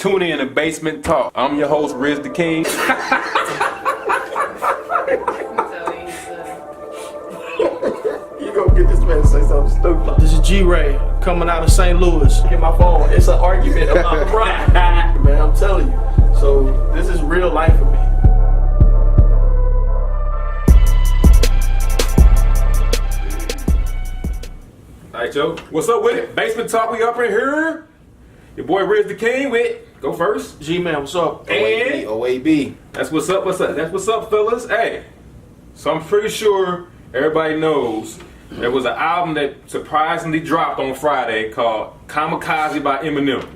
Tune in to Basement Talk. I'm your host, RizTheKing. You gonna get this man to say something stupid. This is GeeRay coming out of St. Louis. Get my phone. It's an argument about the right. Man, I'm telling you. So this is real life for me. Alright, Joe. What's up with it? Basement Talk, we up in here. Your boy RizTheKing with go first. G-Man, what's up? And OAB. that's what's up, That's what's up, fellas. Hey. So I'm pretty sure everybody knows there was an album that surprisingly dropped on Friday called Kamikaze by Eminem.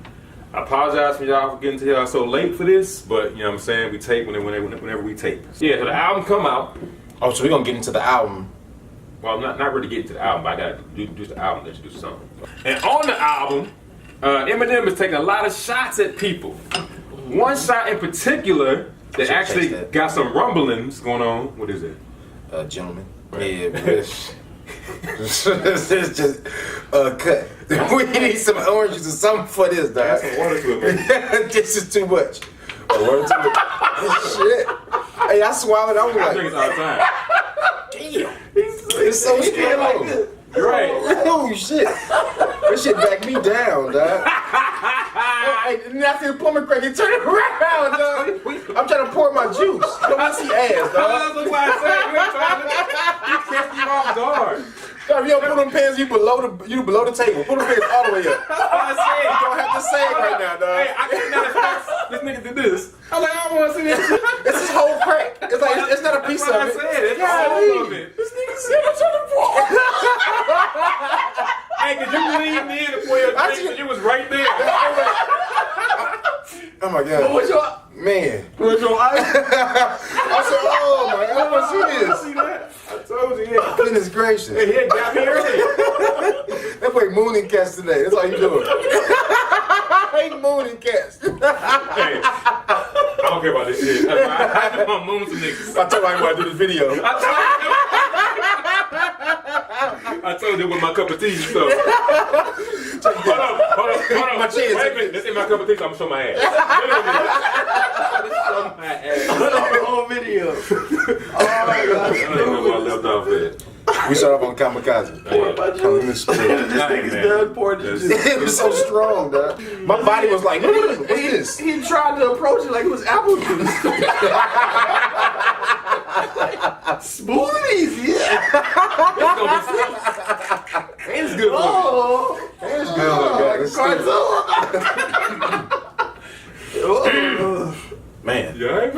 I apologize for y'all for getting to y'all so late for this, but you know what I'm saying, we tape whenever we tape. Yeah, so the album come out. Oh, so we're gonna get into the album. Well, not really getting to the album, but I gotta do the album, let you do something. And on the album, Eminem is taking a lot of shots at people. One shot in particular that actually got some rumblings going on. What is it? Gentlemen. Yeah, this is just cut. We need some oranges or something for this, dog. Add some water to it. This is too much. Water to it. Shit. Hey, I swallowed. I was I like, drink it all the time. damn. It's so strong. Like this. You're right. Oh shit. This shit back me down, dog. Hey, after the plumber crack, you turn it around, dog. I'm trying to pour my juice. Don't want to see ass, dog. That's why I said you catch you off guard. If you don't put them pants, you below the table. Put them pants all the way up. That's what I said. You don't have to say it right now, dog. Hey, I can't not expect this nigga to do this. I'm like, I don't want to see this. It's his whole crack. It's like it's not a piece of That's it. what I said. It's all of it. This nigga said what's on the floor. Hey, could you lean in to pour your drink? It was right there. Oh my god. What's your Man. What's your ice? I said, oh my god, what's this? See that? I told you, yeah. Goodness gracious. Hey, he got me early. They play Mooning Cats today. That's all you doing. I ain't Mooning Cats. Hey, I don't care about this shit. I just want moons and niggas. I told you I want to do this video. I told you with my cup of tea, so. Hold on. My chin. Wait a minute. This ain't my cup of tea, so I'm gonna show my ass. Show my ass. The whole video. Oh my god. I don't even know where I left off at. We start off on Kamikaze. This nigga's done poured this juice. It was so strong, dog. My body was like, what's this? He tried to approach it like it was apple juice. Smoothies, yeah. It's gonna be sweet. And it's good for Oh, It's good. Man. you. Yeah,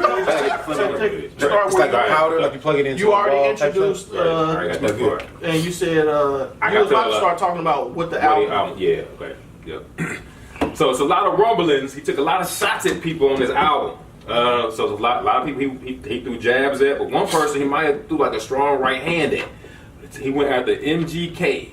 It's like a powder, like you plug it into you a already ball type introduced, stuff. I got that part. and you said you was about to start talking about what the album. Yeah, okay. Yep. So it's a lot of rumblings. He took a lot of shots at people on this album. So it's a lot of people he threw jabs at, but one person he might have threw like a strong right hand at. He went after MGK.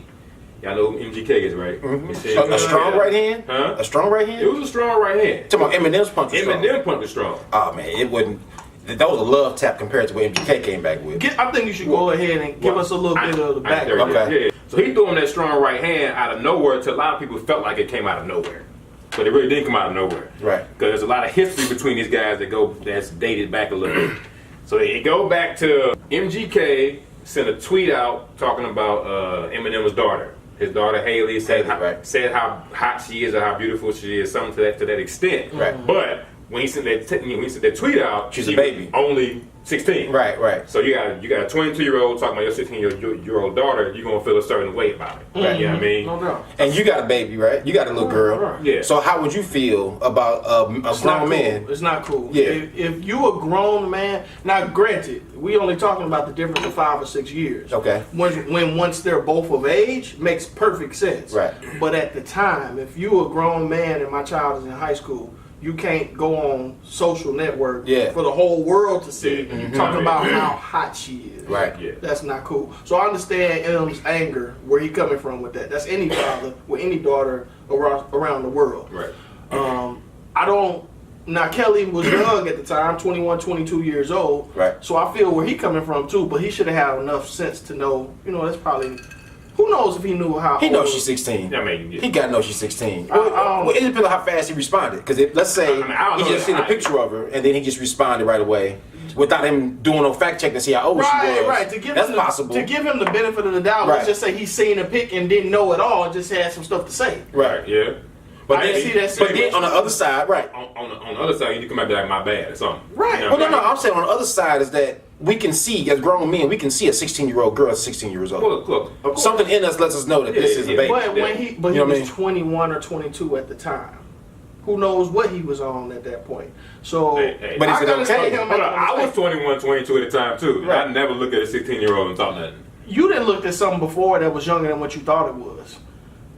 Y'all know who MGK is, right? Mm-hmm. Said, A strong right hand? Huh? A strong right hand? It was a strong right hand. Talking about Eminem's punch was strong. Eminem punch was strong. Oh man, it wasn't. That was a love tap compared to what MGK came back with. I think you should go ahead and give us a little bit of the background. Okay. Yeah. So he threw him that strong right hand out of nowhere to a lot of people felt like it came out of nowhere. But it really didn't come out of nowhere. Right. Because there's a lot of history between these guys that's dated back a little bit. So they go back to MGK sent a tweet out talking about Eminem's daughter. His daughter Haley said how hot she is or how beautiful she is, something to that extent. Right. But when he sent that tweet out, she's a baby, only 16. Right. So you got a 22-year-old talking about your 16-year-old daughter. You're gonna feel a certain way about it. Right? You know what I mean? No doubt. And you got a baby, right? You got a little girl. Yeah. So how would you feel about a grown man? It's not cool. Yeah. If you a grown man, now granted, we only talking about the difference of 5 or 6 years. Okay. When once they're both of age, makes perfect sense. Right. But at the time, if you a grown man and my child is in high school, you can't go on social network for the whole world to see talking about how hot she is. Right. Yeah. That's not cool. So I understand M's anger, where he coming from with that. That's any father with any daughter around the world. Right. I don't. Now Kelly was young at the time, 21, 22 years old. Right. So I feel where he coming from too, but he should have had enough sense to know, that's probably Who knows if he knew how He old? knows she's 16. I mean, yeah. He got to know she's 16. I don't Well, it depends on how fast he responded. Because let's say I don't he know just seen a that. picture of her and then he just responded right away without him doing no fact check to see how old she was. Right. To give That's him possible. To give him the benefit of the doubt, let's Right. just say he's seen a pic and didn't know it all, and just had some stuff to say. Right. Yeah. But I then, see that but then situation. on the other side, right. On the other side, you need to come back and be like, my bad or something. Right. You know Well, what no, I'm I'm saying on the other side is that we can see, as grown men, we can see a 16-year-old girl at 16 years old. Look, of course. Something in us lets us know that this is a yeah. baby. But when he You know what I was mean? 21 or 22 at the time. Who knows what he was on at that point? So, Hey. But is I it gotta okay? see him Hold make on, a I was mistake. 21, 22 at the time too. Right. I never looked at a 16-year-old and thought nothing. You didn't look at something before that was younger than what you thought it was.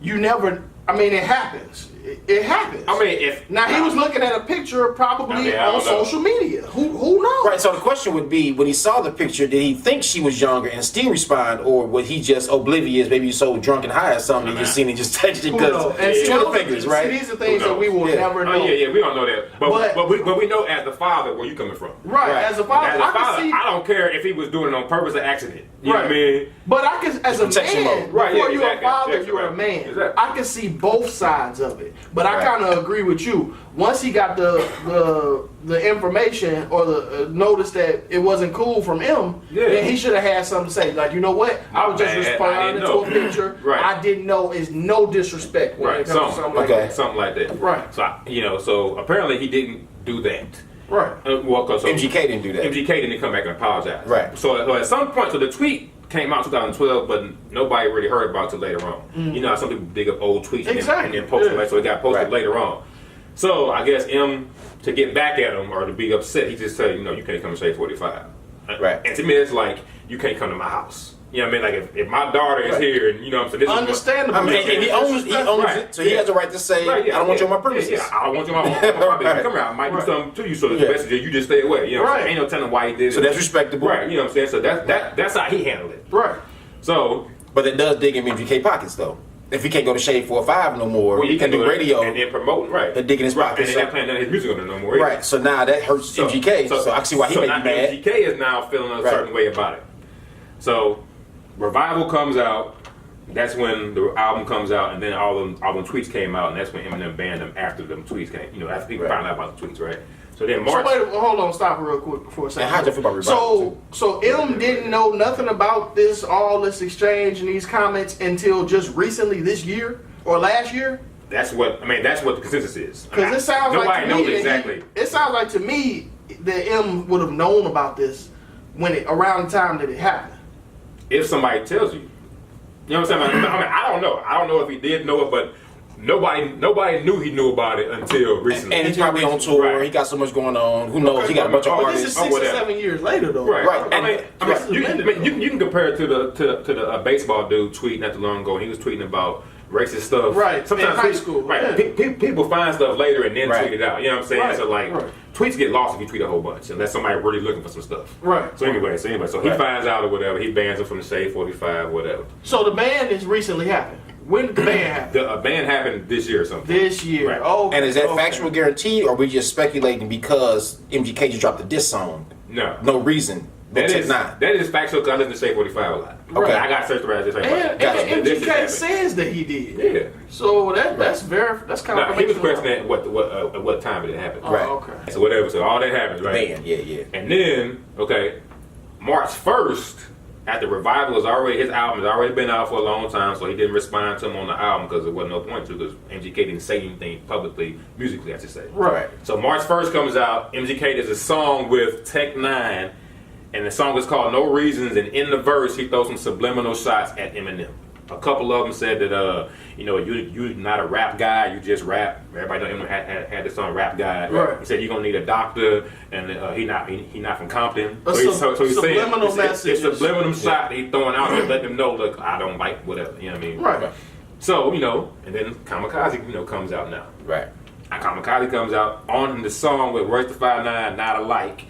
You never. I mean, it happens. It happens. I mean, if now he was looking at a picture probably I mean, I on don't know. social media. Who knows? Right, so the question would be, when he saw the picture, did he think she was younger and still respond, or was he just oblivious, maybe so drunk and high or something, he just seen it, just texted it Who because knows? And see, Twitter those are- fingers, see, right? these are things Who that we will knows? never know. Oh yeah, we don't know that, But- but we know as the father where you coming from. Right, Right. as a father, As a I can father, see. I don't care if he was doing it on purpose or accident. You know Right. what I mean? But I can, as a Protection man, mode. Right, before yeah, you're a exactly. father, Exactly, you're a right. man. Exactly. I can see both sides of it. But I Right. kind of agree with you. Once he got the information or the notice that it wasn't cool from him, Yeah. then he should have had something to say. Like, you know what? I was just Man, I responding didn't to know. a picture. Right. I didn't know. It's no disrespect when Right, it comes to something like okay. that. something like that. Right. So so apparently he didn't do that. Right. Well, 'cause so MGK didn't do that. MGK didn't come back and apologize. Right. So at some point, so the tweet came out in 2012, but nobody really heard about it till later on. You know how some people dig up old tweets and Exactly, then post them, yeah. right? So it got posted Right. later on. So I guess M, to get back at him or to be upset, he just said, you can't come and say 45. Right. And to me, it's like, you can't come to my house. You know what I mean? Like if my daughter is Right. here and this is what- Understandable. I mean, and he owns Right. it, so he Yeah. has the right to say, Right, yeah, I don't want you on my yeah, premises. Yeah, I don't want you on my property. Right. Come here, I might do Right. something to you, so the Yeah. best is you just stay away. You know what I'm Right. saying? Ain't no telling why he did it. So that's respectable. Right, you know what I'm saying? So that's how he handled it. Right. So But it does dig in MGK pockets, though. If he can't go to Shade 4-5 no more, he can do radio. and then promoting, right? They're digging his right. pockets, and they're so- not playing none of his music on it no more. Right, so now that hurts MGK, so I can see why he may be now mad. MGK is now feeling a Right. certain way about it. So Revival comes out. That's when the album comes out, and then all them tweets came out, and that's when Eminem banned them after them tweets came. After people Right. found out about the tweets, right? So then So March. wait, hold on, stop real quick before a second. And how'd you feel about Revival, So M didn't know nothing about this exchange and these comments until just recently this year or last year? That's what the consensus is. Because it sounds like nobody to knows me that exactly. it sounds like to me that M would have known about this around the time that it happened. If somebody tells you, you know what I'm saying? I don't know. I don't know if he did know it, but nobody knew he knew about it until recently. And he's probably on tour, Right. he got so much going on, who knows, he got a bunch of But But this artists. is or 6 or whatever. 7 years later, though. Right. Right. I mean, Right. you can compare it to the baseball dude tweet not too long ago. He was tweeting about racist stuff. Right, in high people- school, Right. yeah. People find stuff later and then Right. tweet it out. You know what I'm saying? Right, So like, right. tweets get lost if you tweet a whole bunch unless somebody really looking for some stuff. Right. So anyway, so he Right. finds out or whatever. He bans him from the Shade 45, whatever. So the ban has recently happened. When did the ban happen? The ban happened this year or something. This year. Right. Oh, And is that okay. factual guaranteed, or are we just speculating because MGK just dropped a diss song? No. No reason. That Tech is Nine. that is factual because I listen to Shade 45 a lot. Okay. I got searched around this. And Gotcha. MGK says that he did. Yeah. So that's kind Now, of he was questioning at what time it happened. Oh, Right. okay. So whatever. So all that happens, right? Man, yeah. And then, March 1st, after Revival his album has already been out for a long time, so he didn't respond to him on the album because there wasn't no point to, because MGK didn't say anything publicly, musically, I should say. Right. So March 1st comes out, MGK does a song with Tech Nine, and the song is called No Reasons, and in the verse, he throws some subliminal shots at Eminem. A couple of them said that, you're not a rap guy, you just rap. Everybody know Eminem had the song Rap Guy. Right. He said you're gonna need a doctor, and he not from Compton. A So he's saying subliminal it's messages. subliminal shot that he's throwing out there, let them know, look, I don't like whatever. You know what I mean? Right. So and then Kamikaze, comes out now. Right. And Kamikaze comes out on the song with Royce the 5'9", Not Alike.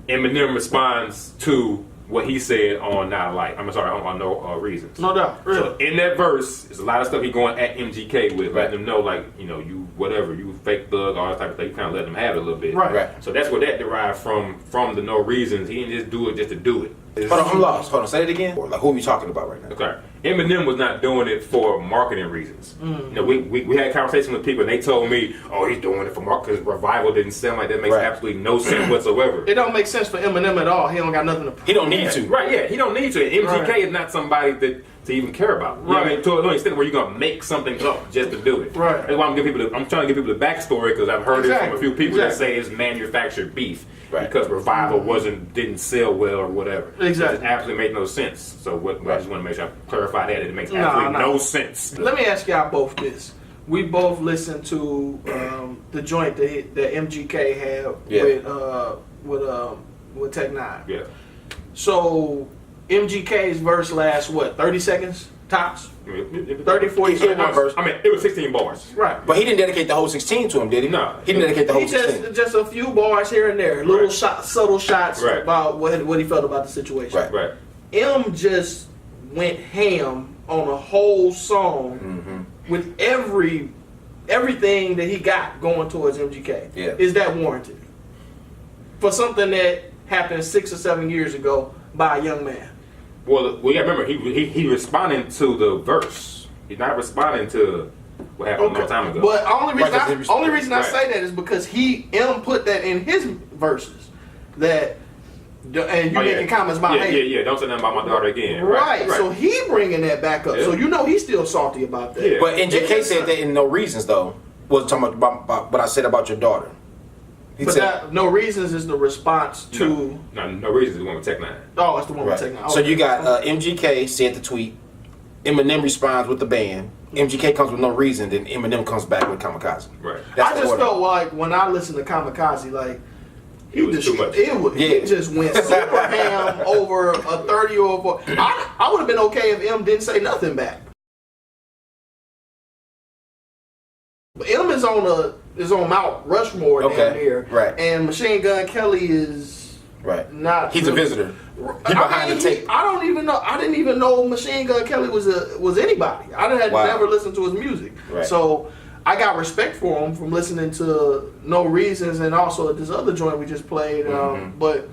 Eminem responds to what he said on Not Alike. I'm sorry, on No Reasons. No doubt. Really. So in that verse, there's a lot of stuff he going at MGK with, Right. letting them know, like, you whatever, you fake thug, all that type of thing. You kind of let them have it a little bit. Right. So that's where that derived from the No Reasons. He didn't just do it just to do it. Hold on, I'm lost. Hold on, say it again. Like, who are we talking about right now? Okay. Eminem was not doing it for marketing reasons. You know, we had conversations with people and they told me, oh, he's doing it for marketing because Revival didn't sound like that. Makes absolutely no sense whatsoever. It don't make sense for Eminem at all. He don't got nothing to prove. He don't need to. Right, yeah, he don't need to. MGK is not somebody that to even care about. You know what I mean? To an extent where you're gonna make something up just to do it. Right. That's why I'm trying to give people the backstory because I've heard it from a few people that say it's manufactured beef because Revival didn't sell well or whatever. Exactly. It absolutely made no sense. So I just want to make sure I clarify that. It makes absolutely no sense. Let me ask y'all both this. We both listened to the joint that MGK had with Tech Nine. Yeah. So MGK's verse lasts what, 30 seconds tops? 30, 40 seconds. Verse. I mean, it was 16 bars. Right. But he didn't dedicate the whole 16 to him, did he? No. He didn't dedicate the whole 16. Just a few bars here and there, little subtle shots Right. about what he felt about the situation. Right. M just went ham on a whole song with everything that he got going towards MGK. Yeah. Is that warranted? For something that happened 6 or 7 years ago by a young man. Well, you gotta remember, he responding to the verse. He's not responding to what happened a long time ago. But only reason I Right. say that is because M put that in his verses. And you making comments about Yeah, don't say nothing about my daughter again. Right. So he bringing that back up. Yeah. So you know he's still salty about that. Yeah. But NGK said that in No Reasons, though, was talking about what I said about your daughter. He But said, that No Reasons is the response to... No reason is the one with Tech Nine. Oh, it's the one right. we're taking. So you got MGK said the tweet, Eminem responds with the band, MGK comes with No Reason, then Eminem comes back with Kamikaze. Right. That's I the just order. felt like when I listened to Kamikaze, like... It was too much. It just went super ham over a 30 or 40. I would have been okay if M didn't say nothing back. But M is on Mount Rushmore down here, right. And Machine Gun Kelly is not. He's a visitor. He's behind the tape. I don't even know. I didn't even know Machine Gun Kelly was anybody. I had never listened to his music, so I got respect for him from listening to No Reasons and also this other joint we just played. But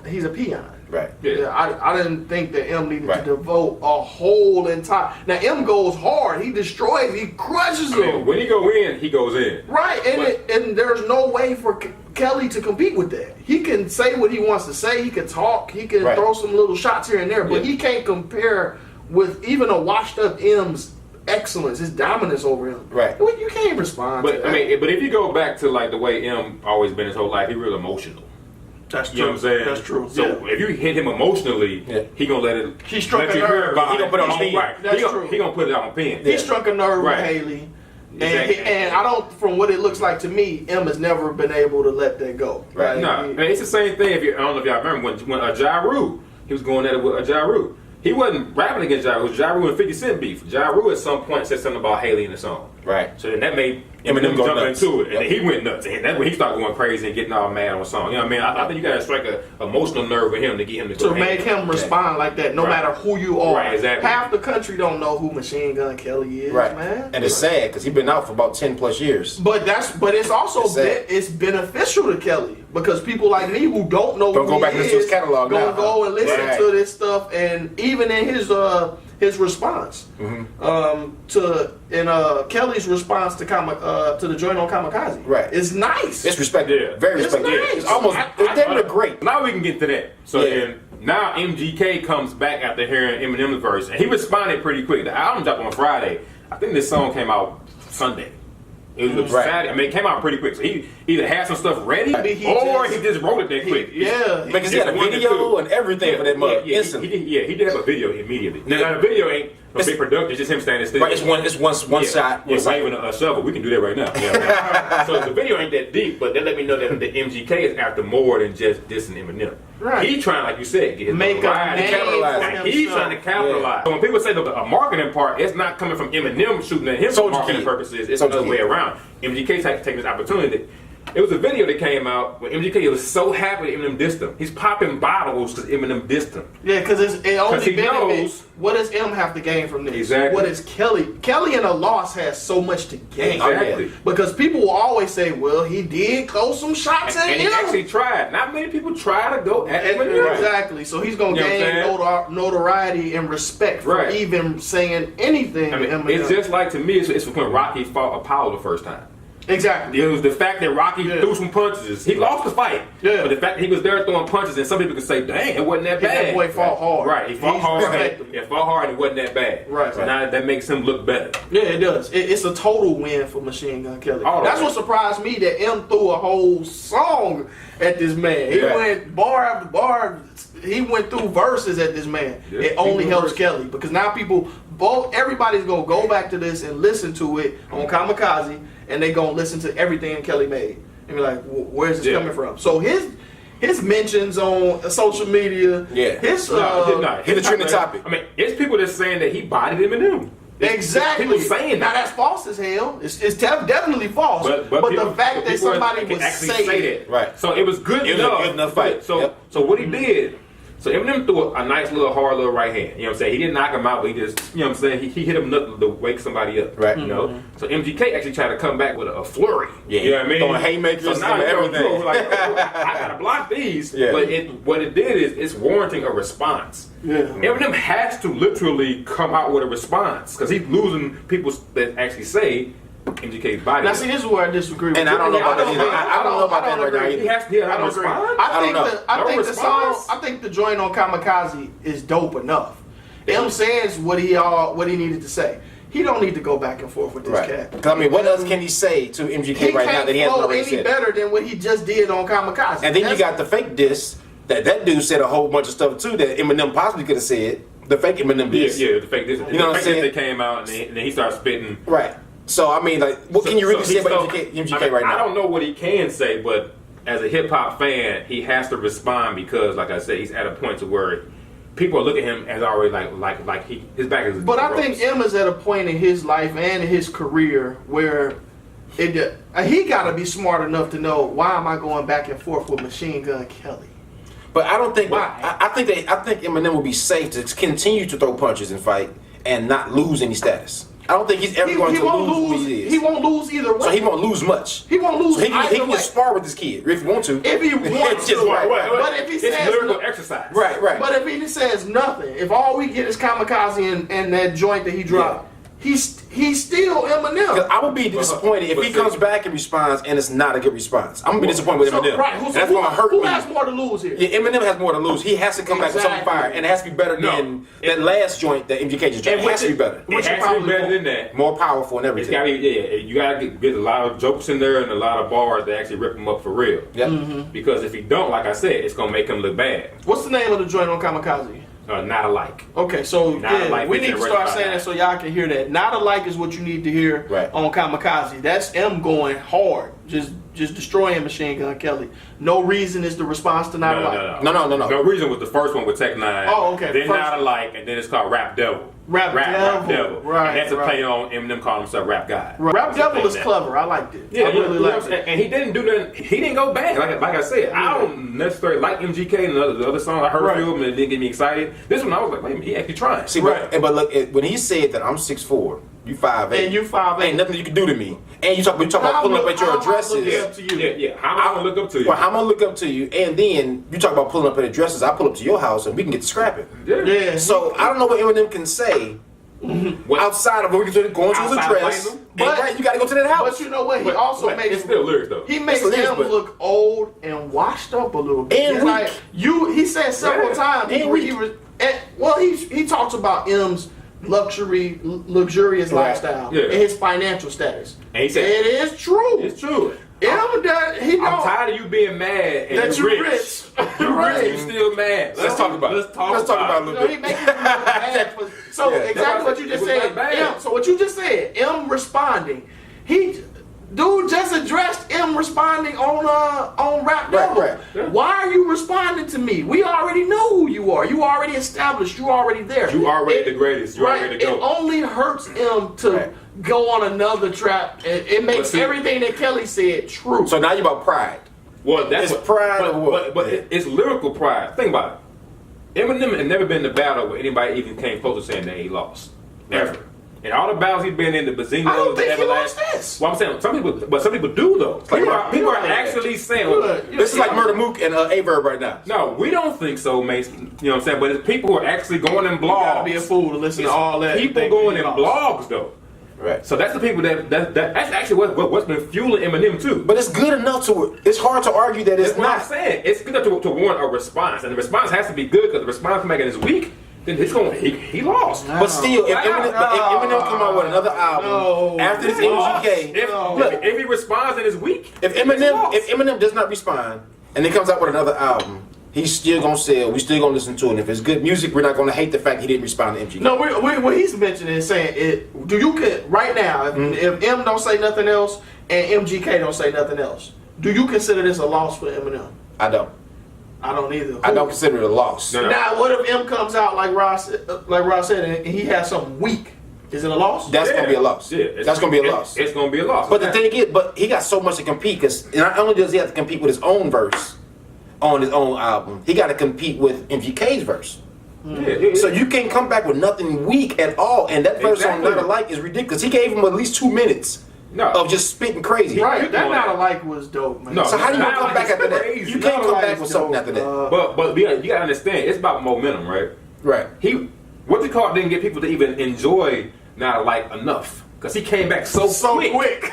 he's a peon. Right. Yeah, I didn't think that M needed to devote a whole entire. Now M goes hard. He destroys. He crushes them. When he go in, he goes in. Right, and there's no way for Kelly to compete with that. He can say what he wants to say. He can talk. He can throw some little shots here and there, but he can't compare with even a washed up M's excellence, his dominance over him. Right. You can't respond. But to that. I mean, but if you go back to like the way M always been his whole life, he real emotional. That's true. You know what I'm saying? That's true. So if you hit him emotionally, he gonna let it. He struck let a you hear nerve. about He gonna put it on it. pen. Right. That's He gonna put it on pen. He struck a nerve with Right. Haley. Exactly. And I don't, from what it looks like to me, M has never been able to let that go. Right. No, and it's the same thing. I don't know if y'all remember when Ja Rule, he was going at it with Ja Rule. He wasn't rapping against Ja Rule. It was Ja Rule and 50 Cent beef. Ja Rule at some point said something about Haley in the song. Right. So then that made Eminem go jump nuts. into it, and then he went nuts. And that's when he started going crazy and getting all mad on a song. You know what I mean? I think you gotta strike an emotional nerve with him to get him to go. To make him respond like that, no matter who you are. Right, exactly. Half the country don't know who Machine Gun Kelly is, man. And it's sad because he's been out for about 10 plus years. But it's also it's beneficial to Kelly because people like me who don't know who go back and listen to his catalog gonna now. go and listen to this stuff, and even in his response Kelly's response to the joint on Kamikaze, it's nice. It's respected, very respected. nice. It's almost it's great. Now we can get to that. So then now MGK comes back after hearing Eminem's verse, and he responded pretty quick. The album dropped on Friday. I think this song came out Sunday. It was Saturday. I mean, it came out pretty quick. So he either had some stuff ready, or he just wrote it that quick. Because he had a video and everything for that mug. Instantly. He did have a video immediately. Now the video ain't a big production. It's just him standing still. Right, it's one shot. Yeah, waving a shovel. We can do that right now. Yeah. So the video ain't that deep, but that let me know that the MGK is after more than just dissing Eminem. Right. He trying, like you said, get his make a ride name and capitalize. for He's himself. trying to capitalize. So when people say the marketing part, it's not coming from Eminem shooting at him for marketing purposes. It's the other way around. MGK taking this opportunity. It was a video that came out when MGK was so happy that Eminem dissed him. He's popping bottles because Eminem dissed him. Yeah, because it only he benefits. knows- What does M have to gain from this? Exactly. What is Kelly? Kelly in a loss has so much to gain. Exactly. Because people will always say, well, he did throw some shots at And he him. actually tried. Not many people try to go at Eminem. Exactly. So he's going to You know gain what I'm notoriety and respect for Right. even saying anything I mean, to Eminem. it's just like, to me, it's when Rocky fought Apollo the first time. Exactly. It was the fact that Rocky threw some punches. He lost the fight. Yeah. But the fact that he was there throwing punches, and some people could say, dang, it wasn't that bad. That boy fought hard. Right. He fought He's hard. respectable. He fought hard and it wasn't that bad. Right. So now that makes him look better. Yeah, it does. It's a total win for Machine Gun Kelly. All That's right. what surprised me, that M threw a whole song at this man. He went bar after bar. He went through verses at this man. Yeah, it only he helps verses. Kelly because now everybody's gonna go back to this and listen to it on Kamikaze, and they gonna listen to everything Kelly made and be like, where's this coming from? So his mentions on social media, his He's a trending topic. I mean, it's people that's saying that he bodied Eminem. Exactly. People saying now that. that's false as hell. It's definitely false. But people- the fact that people somebody can would actually say that. Right. So it was good It was a enough. good enough fight. So Yep. so what he did. So Eminem threw a nice little hard little right hand. You know what I'm saying? He didn't knock him out, but he just, you know what I'm saying? He hit him enough to wake somebody up. Right. You know? So MGK actually tried to come back with a flurry. Yeah. You know what I mean? Throwing haymakers so now and everything. everything. Like, I gotta block these. Yeah. But what it did is it's warranting a response. Yeah. Eminem has to literally come out with a response because he's losing people that actually say MGK's body. Now, see, this is where I disagree with And you. I don't know about that either. I don't know about that right now agree. either. He has to I don't agree. respond. I think know. the song, I think the joint on Kamikaze is dope enough. M says what he needed to say. He don't need to go back and forth with this cat. Because, I mean, what else can he say to MGK He right now can't that he hasn't flow already any said? better than what he just did on Kamikaze. And then you got the fake diss that dude said a whole bunch of stuff too that Eminem possibly could have said. The fake Eminem diss. Yeah, the fake diss. You know what I'm saying? That came out and then he started spitting. Right. So, I mean, like, what can you really say he's about so- MGK right now? I don't know what he can say, but as a hip hop fan, he has to respond because, like I said, he's at a point to where people are looking at him as already like his back is. But I think M is at a point in his life and in his career where he got to be smart enough to know, why am I going back and forth with Machine Gun Kelly? But I don't think. Why? I think Eminem will be safe to continue to throw punches and fight and not lose any status. I don't think he's ever going to lose who he is. He won't lose either way. So he won't lose much. He won't lose So he either can way. just spar with this kid if he wants to. If he wants to. But if he it's says lyrical exercise. Right. But if he says nothing, if all we get is Kamikaze and that joint that he dropped, he's still Eminem. I would be disappointed if he comes back and responds and it's not a good response. I'm gonna be disappointed with Eminem. Right. And that's gonna hurt who me. has more to lose here? Yeah, Eminem has more to lose. He has to come back with something Exactly. fire, and it has to be better than that last joint that MGK just dropped. It has to be better. It has to be better than that. More powerful and It's everything. gotta be, you gotta get a lot of jokes in there and a lot of bars that actually rip him up for real. Yep. Because if he don't, like I said, it's gonna make him look bad. What's the name of the joint on Kamikaze? Not alike. Okay, so Not alike we need to fits start right saying by that so y'all can hear that. Not alike is what you need to hear on Kamikaze. That's M going hard, just destroying Machine Gun Kelly. No Reason is the response to Not Alike. No. No Reason was the first one with Tech Nine. Oh, okay. Then First- Not Alike, and then it's called Rap Devil. Rap Devil. Right, And that's a right. play on Eminem calling himself Rap God. Rap That's Devil the is thing clever. I liked it. Yeah, I really liked it. and he didn't do nothing. He didn't go back. Like I said, I don't necessarily like MGK and the other songs. I heard a few of them and it didn't get me excited. This one I was like, wait a minute, he actually trying. See, but look, when he said that I'm 6'4", you 5'8", And you 5'8". ain't nothing you can do to me. And you talk about pulling up at your addresses. Yeah. How am I gonna look up to you? Well, I'm gonna look up to you, and then you talk about pulling up at addresses. I pull up to your house, and we can get to scrapping. Yeah. So I don't know what Eminem can say outside of going to his Outside address. fighting him? But- Right, you got to go to that house. But you know what? He also makes it's still lyrics though. He makes It's lyrics, him but- look old and washed up a little bit. And It's weak. like he said several times And he weak. was he talks about M's luxurious lifestyle Yeah. and his financial status. And he said- it is true. It's true. M does he I'm don't tired of you being mad and that you're you're rich. rich. You're Right. rich. You still mad. Let's talk about it. Let's talk Let's talk about it a You little know, bit. he makes him look bad. So Yeah. exactly what you just said. Bad. M, so what you just said, M responding. Dude just addressed M responding on Rap Right, Devil. right. Yeah. Why are you responding to me? We already know who you are. You already established. You already there. You already the greatest. You Right. already the It GOAT. only hurts him to go on another trap. It makes see- everything that Kelly said true. So now you about pride. Well, that's It's pride but, or what? But it's lyrical pride. Think about it. Eminem had never been in a battle where anybody even came close to saying that he lost. Ever. And all the battles he's been in, the Bazinga, I don't think he Everlast- lost this. Well, I'm saying some people do though. People are actually saying. This is like Murder Mook and Averb right now. No, we don't think so, Mason. You know what I'm saying? But it's people who are actually going in blogs. You gotta be a fool to listen to all that. People Think going he in lost. blogs though. Right. So that's the people that's actually what's been fueling Eminem too. But it's good enough to. It's hard to argue that it's That's what I'm not. saying. It's good enough to warrant a response, and the response has to be good because the response from is weak. Then he lost. But still, if Eminem come out with another album after this MGK, If he responds and is weak, if Eminem does not respond and then comes out with another album, he's still gonna sell. We still gonna listen to it. And if it's good music, we're not gonna hate the fact he didn't respond to MGK. No, what he's mentioning is saying it. Do you right now? If M don't say nothing else and MGK don't say nothing else, do you consider this a loss for Eminem? I don't. I don't either. I don't consider it a loss. No. Now, what if M comes out like Ross said, and he has something weak? Is it a loss? That's gonna be a loss. Yeah, That's gonna be a loss. It's gonna be a loss. But the thing is, he got so much to compete because not only does he have to compete with his own verse on his own album, he got to compete with MGK's verse. Yeah. So you can't come back with nothing weak at all, and that verse Exactly. on Not Alike is ridiculous. He gave him at least 2 minutes of just spitting crazy. Right, that on Not that. Alike was dope, man. No. So how do you Not come Alike back is after that? crazy. You can't Not come Alike back is with something dope, after that. But you gotta understand, it's about momentum, right? Right. What the call didn't get people to even enjoy Not Alike enough. Because he came back so quick.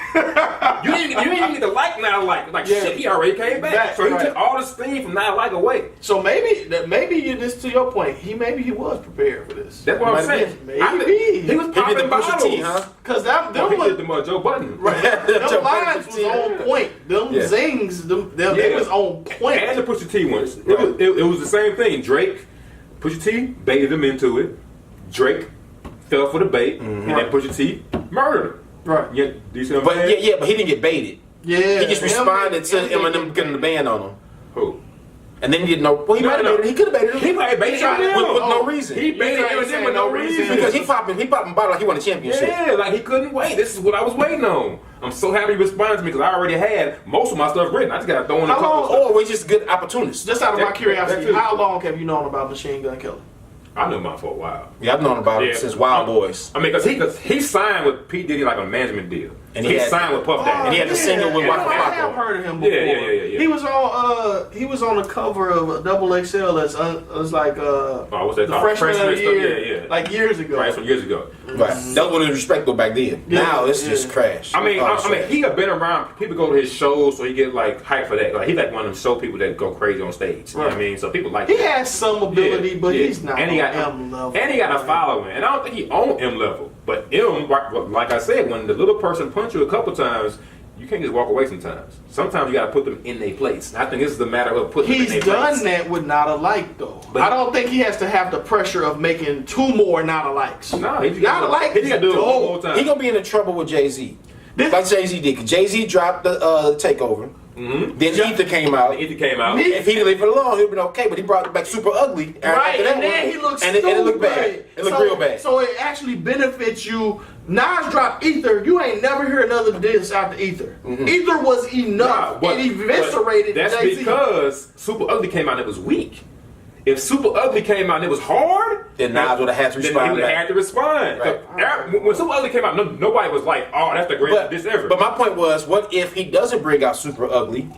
You didn't get to like Not Alike. Like, shit, he already came back. So he took all the steam from Not Alike away. So maybe you just to your point, maybe he was prepared for this. That's what I'm saying. Maybe. He was He did popping the Pusha T, bottles. huh? Because them He was did the Joe Budden. right. Them lines was on point. Them Yeah. zings, they was on point. And the Pusha T ones. It was the same thing. Drake, Pusha T baited him into it. Drake fell for the bait. And then Pusha T murdered him. Right. Yeah, do you see what I'm But saying? but he didn't get baited. Yeah. He just responded to Eminem getting the ban on him. Who? And then he didn't know. Well, he might have baited him. He could have baited him. He might have baited him. with no reason. He baited You ain't Eminem saying with no no reason. reason. Because he popping bottle like he won a championship. Yeah, like he couldn't wait. This is what I was waiting on. I'm so happy he responded to me because I already had most of my stuff written. I just got to throw in a How couple. long- stuff. Or we're just good opportunists. Just out of my That curiosity, too. how long have you known about Machine Gun Kelly? I knew mine for a while. Yeah, I've known about him since Wild Boys. I mean, because he signed with P. Diddy like a management deal. And he he had- signed with Puff Daddy. And he had the single with Waka I have Flocka. heard of him before. Yeah. He was on the cover of Double XL as like what's that the called? freshman of the Freshman stuff? year, Yeah. like years ago. Right, some years ago. Right. That was respectable back then. Yeah, Now it's yeah. just trash. I mean, Oh, he had been around. People go to his shows, so he get like hype for that. Like he's like one of them show people that go crazy on stage. You know what I mean? So people like. He that. has some ability, but he's not And he on got M level. And he got a following, and I don't think he on M level. But M, like I said, when the little person punch you a couple times, you can't just walk away. Sometimes you got to put them in their place. And I think this is the matter of putting them in He's their done place. that with Not Alike though. But- I don't think he has to have the pressure of making 2 more Not Alikes. No, he just Not gotta- Alike he is got to do it one dope. more time. He gonna be in the trouble with Jay-Z. This- Like Jay-Z did. 'Cause Jay-Z dropped the takeover. Mm-hmm. Then Ether came out. Ether came out. If he didn't leave it alone, he'd been okay. But he brought it back super ugly. Right, after that and then one. he looks and it looked bad. It looked real bad. So it actually benefits you. Nas dropped Ether. You ain't never hear another diss after Ether. Ether was enough. But- it eviscerated but that's Jay-Z. because Super Ugly came out and it was weak. If Super Ugly came out and it was hard, Then Nas would have had to then respond he would have back. had to respond. When Super Ugly came out, nobody was like, "Oh, that's the greatest diss ever." But my point was, what if he doesn't bring out Super Ugly?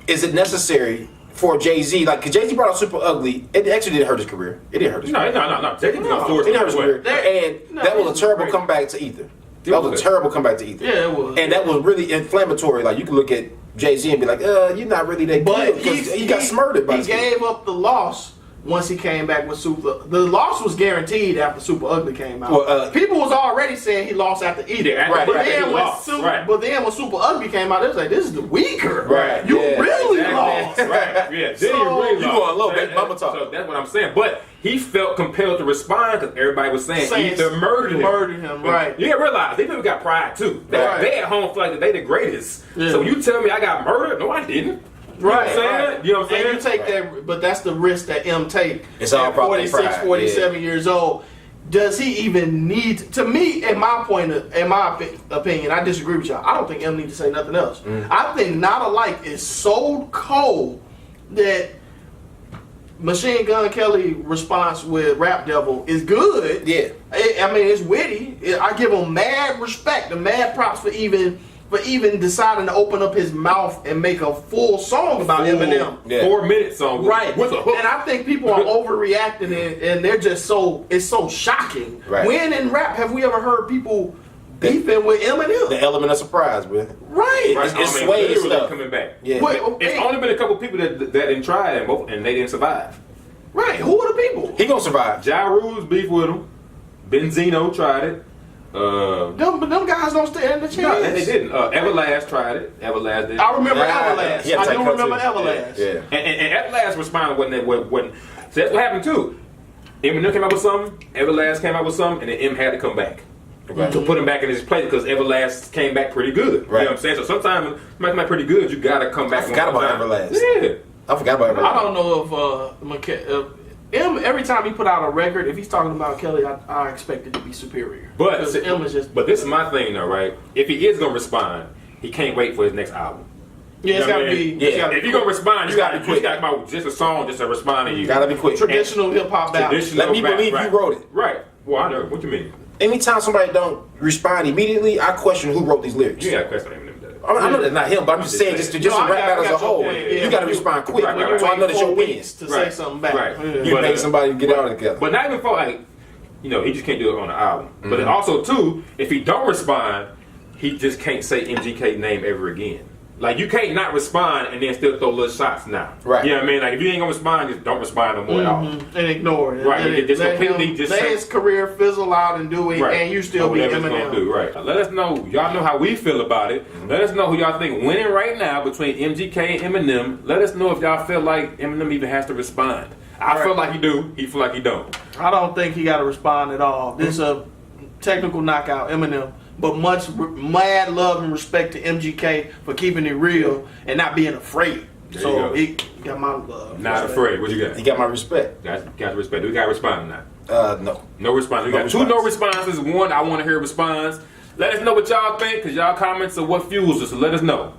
Is it necessary for Jay-Z? Like, 'cause Jay-Z brought out Super Ugly. It actually didn't hurt his career. It didn't hurt his career. No. Jay-Z was on floor. It didn't hurt his career. And that was a it's terrible great. comeback to Ether. It That was was a good. terrible comeback to Ether. Yeah, it was. And that was really inflammatory. Like, you could look at Jay-Z and be like, you're not really that But good. Because he got smurdered by He this kid. gave up the loss once he came back with Super. The loss was guaranteed after Super Ugly came out. Well, People was already saying he lost after Ether. Yeah, Right, But right. then He when lost, Super, right. but then when Super Ugly came out, it was like, this is the weaker. Right, You yeah. really Exactly. lost. Right. Yeah. Diddy So, really you going low, baby mama talk. So that's what I'm saying. But he felt compelled to respond because everybody was saying either murdered him. Right. You gotta realize these people got pride too. They at home feel like they the greatest. Yeah. So you tell me I got murdered? No, I didn't. Right. You know what I'm saying? You know what I'm saying? And you take that, but that's the risk that M take. It's all at about 46, pride. 47 years old. Does he even need to me, in my opinion, I disagree with y'all. I don't think M needs to say nothing else. I think Not Alike is so cold that Machine Gun Kelly response with Rap Devil is good. Yeah. I mean, it's witty. I give him mad respect and mad props for even deciding to open up his mouth and make a full song about Eminem. Yeah. 4-minute song. Right. With a hook. And I think people are overreacting and they're just it's so shocking. Right. When in rap have we ever heard people beefing with Eminem? The element of surprise, man. Right. It's sway literally stuff. coming back. Yeah. It's only been a couple people that didn't try it and they didn't survive. Right. Who are the people? He gonna survive. Ja Rule's beef with him. Benzino tried it. Them guys don't stand a chance. No, they didn't. Everlast tried it. Everlast did. I remember Everlast. Yeah, I do Tight Cut remember too. Everlast. Yeah. And Everlast responded wasn't. So that's what happened too. Eminem came out with something. Everlast came out with something, and then M had to come back to put him back in his place because Everlast came back pretty good. Right. You know what I'm saying? So sometimes when something pretty good, you gotta come back. I forgot one about time. Everlast. Yeah. I forgot about Everlast. I don't know if M, every time he put out a record, if he's talking about Kelly, I expect it to be superior. But because M is just. But this is my thing though, right? If he is gonna respond, he can't wait for his next album. Yeah, it's You know gotta what I be. mean? it's gotta If be you're gonna respond, you gotta be quick. come out with just a song, just to respond to you. Gotta be quick. traditional hip hop ballad. Traditional Let me rap, believe right. you wrote it. Right. Well, I know. What you mean? Anytime somebody don't respond immediately, I question who wrote these lyrics. You got a question on Eminem, though. I know that's not him, but I'm just saying, just No, a I rap battle as a got whole. your point. Yeah. You gotta respond quick. Right, right, So I know that's your opinion. weeks to Right. say something back. Right. Yeah. You But, make somebody get out together. But not even for like, he just can't do it on the album. But then also too, if he don't respond, he just can't say MGK name ever again. Like you can't not respond and then still throw little shots now. Right. You know what I mean? Like if you ain't gonna respond, just don't respond no more at all. And ignore it. Right, Let just let completely him, just let say- his career fizzle out and do it, Right. and you still Or be whatever it's Eminem. gonna do. Right. Let us know. Y'all know how we feel about it. Let us know who y'all think winning right now between MGK and Eminem. Let us know if y'all feel like Eminem even has to respond. I feel like he do. He feel like he don't. I don't think he got to respond at all. This is a technical knockout, Eminem. But much mad love and respect to MGK for keeping it real and not being afraid. There So you go. he got my love. Not afraid. What you got? He got my respect. Got respect. Do we got to respond or not? No. No response. We No got two response. no responses. One, I want to hear a response. Let us know what y'all think, because y'all comments are what fuels us. So let us know.